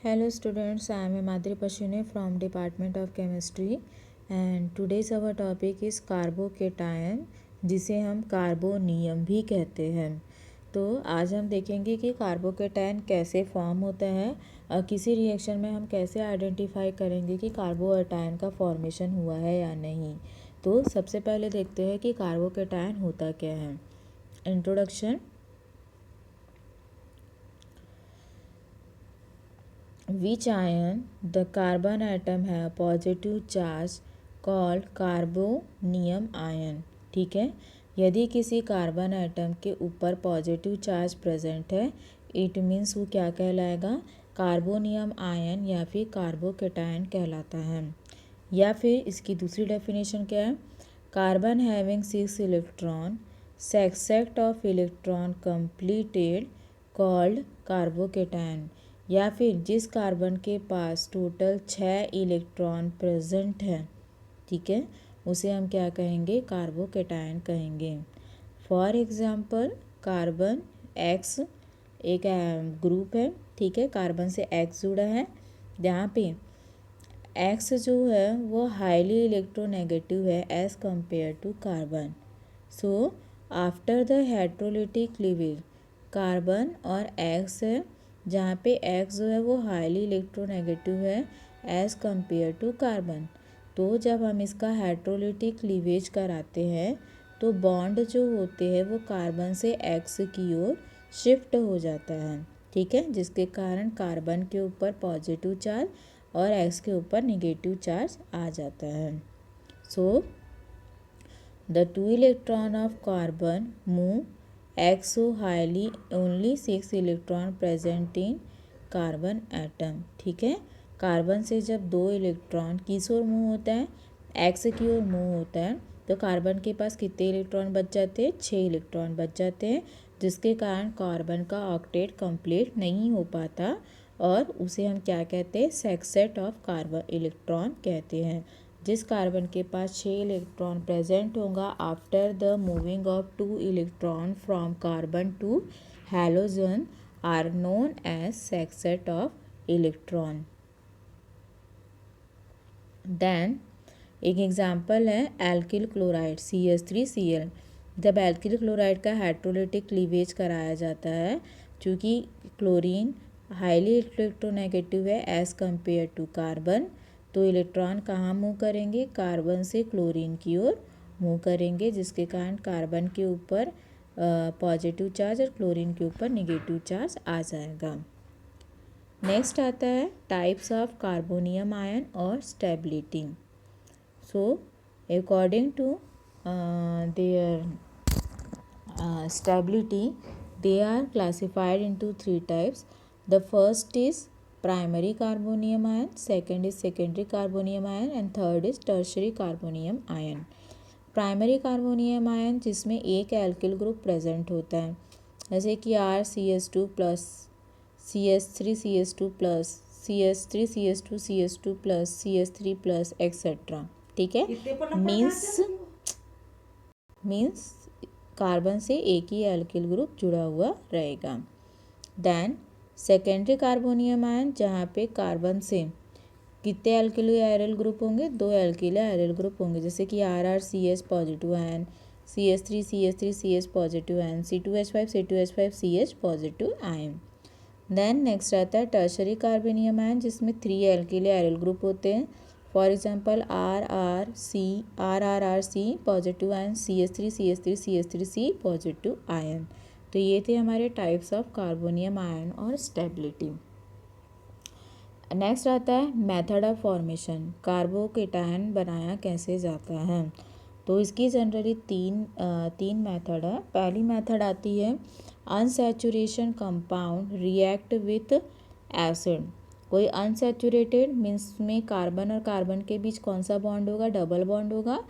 Hello students, I am Himadri Pashune from Department of Chemistry and today's our topic is carbocation जिसे हम carbonium भी कहते हैं। तो आज हम देखेंगे कि कार्बोकेटायन कैसे फॉर्म होता है और किसी रिएक्शन में हम कैसे आइडेंटिफाई करेंगे कि कार्बोकेटायन का फॉर्मेशन हुआ है या नहीं। तो सबसे पहले देखते हैं कि कार्बोकेटायन होता क्या है। Introduction. Which ion the carbon atom have positive charge called carbonium ion. ठीक है, यदि किसी कार्बन एटम के ऊपर पॉजिटिव चार्ज प्रेजेंट है इट मीन्स वो क्या कहलाएगा, कार्बोनियम आयन या फिर कार्बोकेटायन कहलाता है। या फिर इसकी दूसरी डेफिनेशन क्या है, carbon having 6 electron set of electron completed called carbocation. या फिर जिस कार्बन के पास टोटल 6 इलेक्ट्रॉन प्रेजेंट है, ठीक है, उसे हम क्या कहेंगे, कार्बोकेटायन कहेंगे। फॉर एग्जांपल कार्बन एक्स एक ग्रुप है, ठीक है, कार्बन से एक्स जुड़ा है, जहाँ पे एक्स जो है वो हाईली इलेक्ट्रोनेगेटिव है as compare to carbon. So after the heterolytic cleavage carbon और एक्स है, जहाँ पे एक्स जो है वो हाईली इलेक्ट्रोनेगेटिव है एज़ कंपेयर टू कार्बन। तो जब हम इसका हेट्रोलिटिक क्लीवेज कराते हैं तो बॉन्ड जो होते हैं वो कार्बन से एक्स की ओर शिफ्ट हो जाता है, ठीक है, जिसके कारण कार्बन के ऊपर पॉजिटिव चार्ज और एक्स के ऊपर निगेटिव चार्ज आ जाता है। So the 2 electron of carbon move एक्सो highly only 6 electron present in carbon atom. ठीक है, कार्बन से जब 2 इलेक्ट्रॉन किस ओर मूव होता है, एक्स की ओर मूव होता है, तो कार्बन के पास कितने इलेक्ट्रॉन बच जाते हैं, 6 इलेक्ट्रॉन बच जाते हैं, जिसके कारण कार्बन का ऑक्टेट कंप्लीट नहीं हो पाता और उसे हम क्या कहते हैं, सेक्सेट ऑफ कार्बन इलेक्ट्रॉन कहते हैं। जिस कार्बन के पास 6 इलेक्ट्रॉन प्रेजेंट होगा after the moving of 2 electron from carbon to halogen are known as sextet of electron. Then एक एग्जांपल है एल्किल क्लोराइड CH3Cl। जब एल्किल क्लोराइड का हाइड्रोलिटिक क्लीवेज कराया जाता है, चूँकि क्लोरीन हाईली इलेक्ट्रोनेगेटिव है एज़ कंपेयर टू कार्बन, तो इलेक्ट्रॉन कहाँ मूव करेंगे, कार्बन से क्लोरीन की ओर मूव करेंगे, जिसके कारण कार्बन के ऊपर पॉजिटिव चार्ज और क्लोरीन के ऊपर निगेटिव चार्ज आ जाएगा। नेक्स्ट आता है टाइप्स ऑफ कार्बोनियम आयन और stability. So according to their stability they are classified into 3 types. The first is primary carbonium ion, second is secondary carbonium ion and third is tertiary carbonium ion. Primary carbonium ion जिसमें एक alkyl group present होता है, जैसे कि RCH2 plus CH3CH2 plus CH3CH2 plus CH3 plus etcetera. ठीक है, means carbon से एक ही एल्किल ग्रुप जुड़ा हुआ रहेगा। देन सेकेंडरी कार्बोनियम आयन, जहाँ पे कार्बन से कितने एल्किलो एरियल ग्रुप होंगे, 2 एल्किलो एरियल ग्रुप होंगे, जैसे कि RRCH positive ion, CH3CH3CH positive ion, C2H5CH positive ion. Then next आता है टर्शरी कार्बोनियम आयन जिसमें 3 एल्किलो एरियल ग्रुप होते हैं, for example RRC positive ion, CH3CH3C positive ion. तो ये थे हमारे टाइप्स ऑफ कार्बोनियम आयन और स्टेबिलिटी। नेक्स्ट आता है मेथड ऑफ फॉर्मेशन, कार्बोकेटायन बनाया कैसे जाता है। तो इसकी जनरली तीन मेथड है। पहली मेथड आती है unsaturation compound react with acid. कोई अनसैचुरेटेड मीन्स में कार्बन और कार्बन के बीच कौन सा बॉन्ड होगा, डबल बॉन्ड होगा,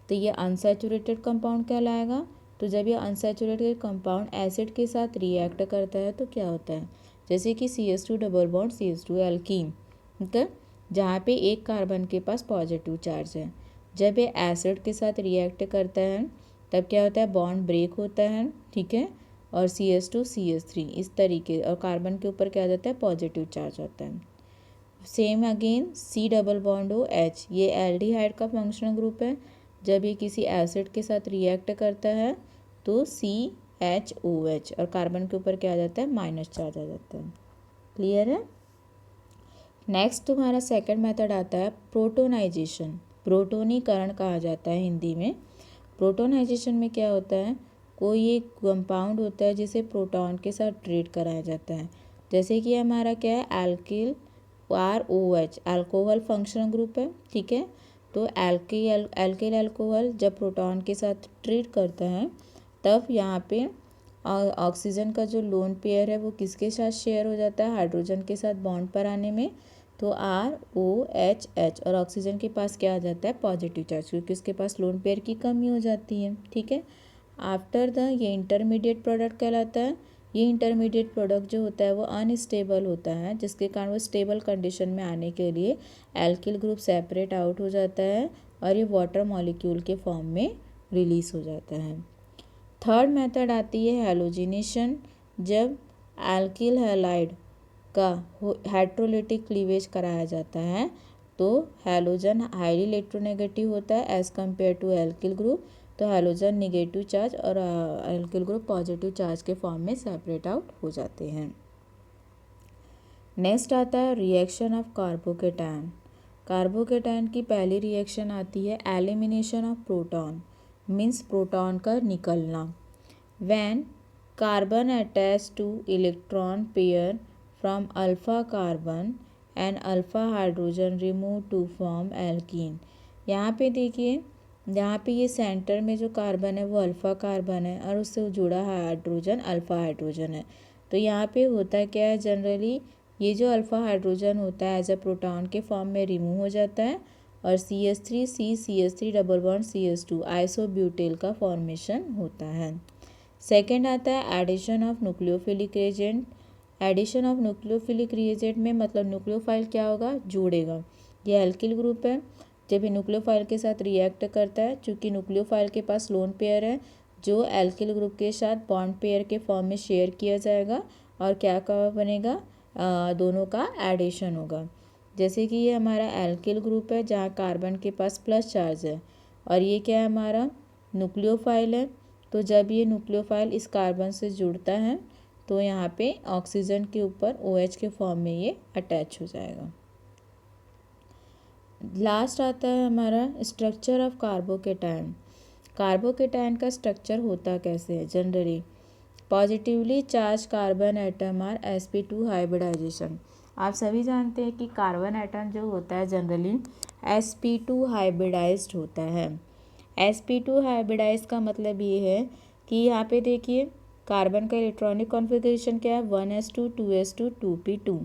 तो ये अनसैचुरेटेड कंपाउंड कहलाएगा। तो जब ये अनसैचुरेटेड कंपाउंड एसिड के साथ रिएक्ट करता है तो क्या होता है, जैसे कि CH2 double bond CH2 alkene, ठीक है, जहाँ पे एक कार्बन के पास पॉजिटिव चार्ज है, जब ये एसिड के साथ रिएक्ट करता है तब क्या होता है, बॉन्ड ब्रेक होता है, ठीक है, और CH2 CH3 इस तरीके, और कार्बन के ऊपर क्या आ जाता है, पॉजिटिव चार्ज होता है। Same again C double bond O H, ये एल्डिहाइड का फंक्शनल ग्रुप है। जब ये किसी एसिड के साथ रिएक्ट करता है तो CHOH और कार्बन के ऊपर क्या आ जाता है, माइनस चार्ज आ जाता है। क्लियर है। नेक्स्ट तुम्हारा सेकंड मेथड आता है प्रोटोनाइजेशन, प्रोटोनीकरण कहा जाता है हिंदी में। प्रोटोनाइजेशन में क्या होता है, कोई एक कंपाउंड होता है जिसे प्रोटॉन के साथ ट्रीट कराया जाता है। जैसे कि हमारा क्या है, alkyl ROH alcohol functional group है, ठीक है। तो एल्किल अल्कोहल जब प्रोटॉन के साथ ट्रीट करता है तब यहाँ पे ऑक्सीजन का जो लोन पेयर है वो किसके साथ शेयर हो जाता है, हाइड्रोजन के साथ बॉन्ड पर आने में। तो ROHH और ऑक्सीजन के पास क्या आ जाता है, पॉजिटिव चार्ज, क्योंकि उसके पास लोन पेयर की कमी हो जाती है, ठीक है। आफ्टर द ये इंटरमीडिएट प्रोडक्ट कहलाता है। ये इंटरमीडिएट प्रोडक्ट जो होता है वो अनस्टेबल होता है, जिसके कारण वो स्टेबल कंडीशन में आने के लिए एल्किल ग्रुप सेपरेट आउट हो जाता है और ये वाटर मॉलिक्यूल के फॉर्म में रिलीज हो जाता है। थर्ड मेथड आती है हैलोजिनेशन, जब एल्किल हैलाइड का हाइड्रोलिटिक क्लीवेज कराया जाता है तो हैलोजन हाईली इलेक्ट्रोनेगेटिव होता है as compare to alkyl group. तो हैलोजन निगेटिव चार्ज और एल्किल ग्रुप पॉजिटिव चार्ज के फॉर्म में सेपरेट आउट हो जाते हैं। नेक्स्ट आता है रिएक्शन ऑफ कार्बोकेटायन। कार्बोकेटायन की पहली रिएक्शन आती है elimination of proton, means proton का निकलना। When carbon attach to electron pair from alpha carbon and alpha hydrogen remove to form alkene. यहाँ पे देखिए, यहाँ पे ये सेंटर में जो कार्बन है वो अल्फा कार्बन है और उससे जुड़ा हाइड्रोजन अल्फा हाइड्रोजन है। तो यहाँ पे होता क्या है, जनरली ये जो अल्फा हाइड्रोजन होता है एज अ प्रोटॉन के फॉर्म में रिमूव हो जाता है और CH3 डबल बॉन्ड CH2 आइसोब्यूटेल का फॉर्मेशन होता है। सेकेंड आता है addition of nucleophilic reagent. Addition of nucleophilic reagent में मतलब न्यूक्लियोफाइल क्या होगा, जोड़ेगा। ये एल्किल ग्रुप है, जब ये न्यूक्लियोफाइल के साथ रिएक्ट करता है, चूँकि न्यूक्लियोफाइल के पास लोन पेयर है जो एल्किल ग्रुप के साथ बॉन्ड पेयर के फॉर्म में शेयर किया जाएगा और क्या का बनेगा, दोनों का एडिशन होगा। जैसे कि ये हमारा एल्किल ग्रुप है जहाँ कार्बन के पास प्लस चार्ज है और ये क्या है, हमारा न्यूक्लियोफाइल है। तो जब ये न्यूक्लियोफाइल इस कार्बन से जुड़ता है तो यहाँ पे ऑक्सीजन के ऊपर OH के फॉर्म में ये अटैच हो जाएगा। लास्ट आता है हमारा स्ट्रक्चर ऑफ कार्बोकेटायन। कार्बोकेटायन का स्ट्रक्चर होता कैसे है, generally positively charge carbon atom are sp2 hybridisation. आप सभी जानते हैं कि कार्बन एटम जो होता है जनरली sp2 हाइब्रिडाइज्ड होता है। sp2 हाइब्रिडाइज का मतलब ये है कि यहाँ पे देखिए कार्बन का इलेक्ट्रॉनिक कॉन्फ़िगरेशन क्या है, 1s2 2s2 2p2।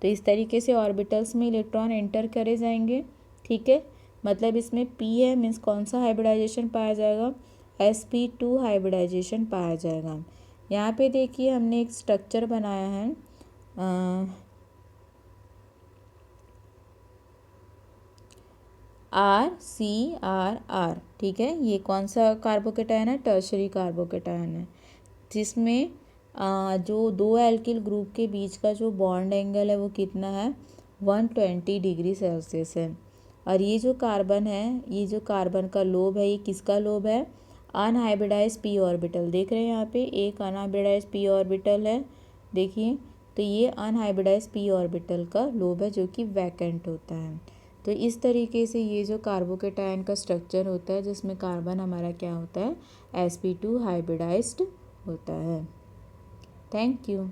तो इस तरीके से ऑर्बिटल्स में इलेक्ट्रॉन एंटर करे जाएंगे, ठीक है। मतलब इसमें p है, मीन्स कौन सा हाइब्रिडाइजेशन पाया जाएगा, sp2 हाइब्रिडाइजेशन पाया जाएगा। यहाँ पे देखिए हमने एक स्ट्रक्चर बनाया है RCRR, ठीक है। ये कौन सा कार्बोकेटायन है, टर्शरी कार्बोकेटायन है, जिसमें जो दो एल्किल ग्रुप के बीच का जो बॉन्ड एंगल है वो कितना है, 120 डिग्री सेल्सियस है। और ये जो कार्बन है, ये जो कार्बन का लोब है, ये किसका लोब है, अनहाइब्रिडाइज p ऑर्बिटल। देख रहे हैं यहाँ पे एक अनहाइब्रिडाइज p ऑर्बिटल है, देखिए। तो ये अनहाइब्रिडाइज p ऑर्बिटल का लोब है जो कि वैकेंट होता है। तो इस तरीके से ये जो कार्बोकेटायन का स्ट्रक्चर होता है जिसमें कार्बन हमारा क्या होता है, sp2 हाइब्रिडाइज्ड होता है। Thank you.